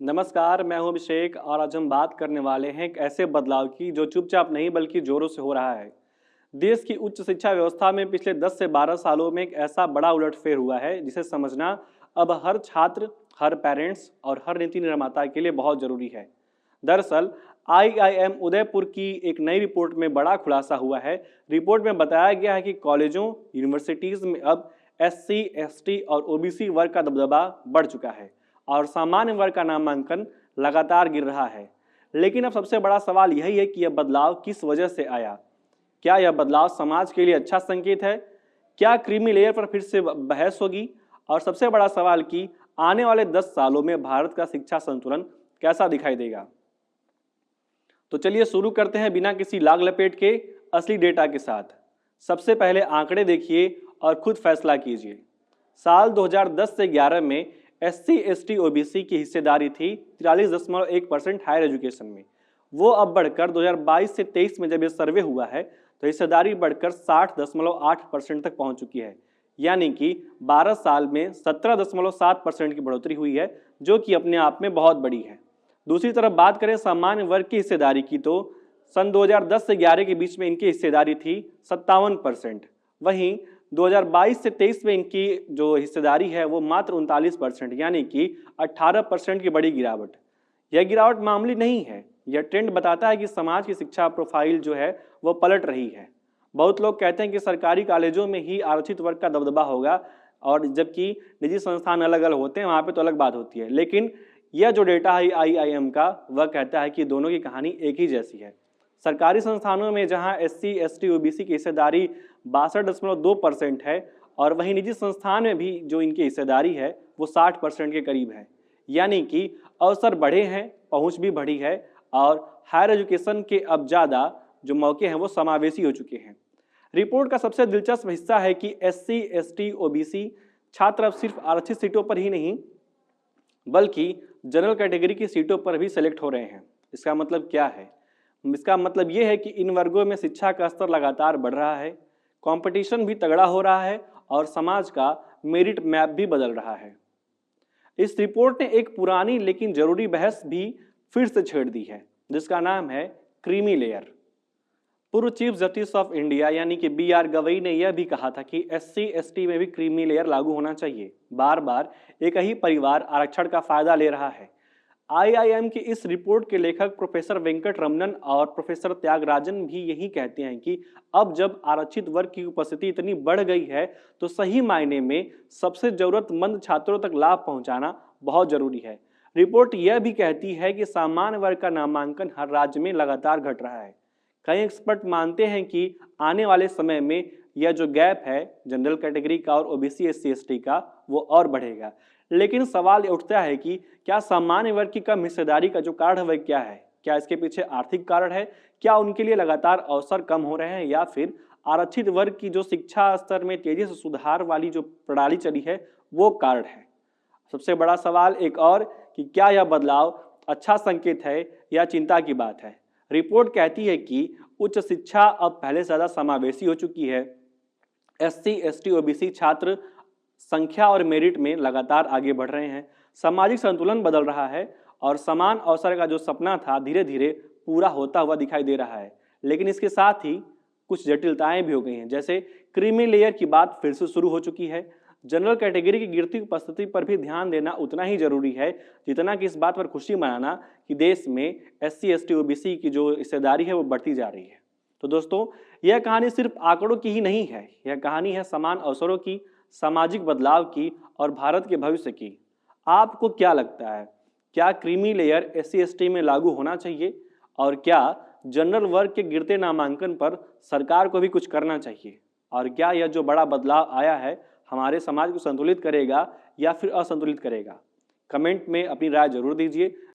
नमस्कार, मैं हूं अभिषेक और आज हम बात करने वाले हैं एक ऐसे बदलाव की जो चुपचाप नहीं बल्कि जोरों से हो रहा है। देश की उच्च शिक्षा व्यवस्था में पिछले 10 से 12 सालों में एक ऐसा बड़ा उलटफेर हुआ है जिसे समझना अब हर छात्र, हर पेरेंट्स और हर नीति निर्माता के लिए बहुत जरूरी है। दरअसल आईआईएम उदयपुर की एक नई रिपोर्ट में बड़ा खुलासा हुआ है। रिपोर्ट में बताया गया है कि कॉलेजों, यूनिवर्सिटीज में अब एससी, एसटी और ओबीसी वर्ग का दबदबा बढ़ चुका है और सामान्य वर्ग का नामांकन लगातार गिर रहा है। लेकिन अब सबसे बड़ा सवाल यही है कि यह बदलाव किस वजह से आया। क्या यह बदलाव समाज के लिए अच्छा संकेत है? क्या क्रीमी लेयर पर फिर से बहस होगी? और सबसे बड़ा सवाल कि आने वाले 10 सालों में भारत का शिक्षा संतुलन कैसा दिखाई देगा। तो चलिए शुरू करते हैं बिना किसी लाग लपेट के असली डेटा के साथ। सबसे पहले आंकड़े देखिए और खुद फैसला कीजिए। साल 2010 से 11 में एससी, एसटी, ओबीसी की हिस्सेदारी थी 43.1% हायर एजुकेशन में। वो अब बढ़कर 2022 से 23 में जब यह सर्वे हुआ है तो हिस्सेदारी बढ़कर 60.8% तक पहुंच चुकी है। यानी कि 12 साल में 17.7% की बढ़ोतरी हुई है, जो कि अपने आप में बहुत बड़ी है। दूसरी तरफ बात करें सामान्य वर्ग की हिस्सेदारी की तो सन 2010 से 11 के बीच में इनकी हिस्सेदारी थी 57%। वहीं 2022 से 23 में इनकी जो हिस्सेदारी है वो मात्र 39%, यानी कि 18% की बड़ी गिरावट। यह गिरावट मामूली नहीं है। यह ट्रेंड बताता है कि समाज की शिक्षा प्रोफाइल जो है वो पलट रही है। बहुत लोग कहते हैं कि सरकारी कॉलेजों में ही आरक्षित वर्ग का दबदबा होगा और जबकि निजी संस्थान अलग अलग होते हैं, वहाँ पे तो अलग बात होती है। लेकिन यह जो डेटा है आईआईएम का, वह कहता है कि दोनों की कहानी एक ही जैसी है। सरकारी संस्थानों में जहां एससी, एसटी, ओबीसी की हिस्सेदारी 62.2% है और वहीं निजी संस्थान में भी जो इनकी हिस्सेदारी है वो 60% के करीब है। यानी कि अवसर बढ़े हैं, पहुंच भी बढ़ी है और हायर एजुकेशन के अब ज़्यादा जो मौके हैं वो समावेशी हो चुके हैं। रिपोर्ट का सबसे दिलचस्प हिस्सा है कि एससी, एसटी, ओबीसी छात्र अब सिर्फ आरक्षित सीटों पर ही नहीं बल्कि जनरल कैटेगरी की सीटों पर भी सेलेक्ट हो रहे हैं। इसका मतलब क्या है? इसका मतलब यह है कि इन वर्गों में शिक्षा का स्तर लगातार बढ़ रहा है, कंपटीशन भी तगड़ा हो रहा है और समाज का मेरिट मैप भी बदल रहा है। इस रिपोर्ट ने एक पुरानी लेकिन जरूरी बहस भी फिर से छेड़ दी है, जिसका नाम है क्रीमी लेयर। पूर्व चीफ जस्टिस ऑफ इंडिया यानी कि बी.आर. गवई ने यह भी कहा था कि एससी, एसटी में भी क्रीमी लेयर लागू होना चाहिए। बार बार एक ही परिवार आरक्षण का फायदा ले रहा है। आईआईएम की इस रिपोर्ट के लेखक प्रोफेसर वेंकट रमनन और प्रोफेसर त्यागराजन भी यही कहते हैं कि अब जब आरक्षित वर्ग की उपस्थिति इतनी बढ़ गई है तो सही मायने में सबसे जरूरतमंद छात्रों तक लाभ पहुंचाना बहुत जरूरी है। रिपोर्ट यह भी कहती है कि सामान्य वर्ग का नामांकन हर राज्य में लगातार घट रहा है। कई एक्सपर्ट मानते हैं कि आने वाले समय में यह जो गैप है जनरल कैटेगरी का और ओबीसी, एससी, एसटी का, वो और बढ़ेगा। लेकिन सवाल उठता है कि क्या सामान्य वर्ग की कम हिस्सेदारी का जो कारण है वह क्या है? क्या इसके पीछे आर्थिक कारण है? क्या उनके लिए लगातार अवसर कम हो रहे हैं या फिर आरक्षित वर्ग की जो शिक्षा स्तर में तेजी से सुधार वाली जो प्रणाली चली है वो कारण है? सबसे बड़ा सवाल एक और कि क्या यह बदलाव अच्छा संकेत है या चिंता की बात है? रिपोर्ट कहती है कि उच्च शिक्षा अब पहले से ज्यादा समावेशी हो चुकी है। एससी, एसटी, ओबीसी छात्र संख्या और मेरिट में लगातार आगे बढ़ रहे हैं। सामाजिक संतुलन बदल रहा है और समान अवसर का जो सपना था धीरे धीरे पूरा होता हुआ दिखाई दे रहा है। लेकिन इसके साथ ही कुछ जटिलताएं भी हो गई हैं, जैसे क्रीमी लेयर की बात फिर से शुरू हो चुकी है। जनरल कैटेगरी की गिरती उपस्थिति पर भी ध्यान देना उतना ही जरूरी है जितना कि इस बात पर खुशी मनाना कि देश में एससी, एसटी, ओबीसी की जो हिस्सेदारी है वो बढ़ती जा रही है। तो दोस्तों, यह कहानी सिर्फ आंकड़ों की ही नहीं है, यह कहानी है समान अवसरों की, सामाजिक बदलाव की और भारत के भविष्य की। आपको क्या लगता है, क्या क्रीमी लेयर एससी, एसटी में लागू होना चाहिए और क्या जनरल वर्ग के गिरते नामांकन पर सरकार को भी कुछ करना चाहिए? और क्या यह जो बड़ा बदलाव आया है हमारे समाज को संतुलित करेगा या फिर असंतुलित करेगा? कमेंट में अपनी राय जरूर दीजिए।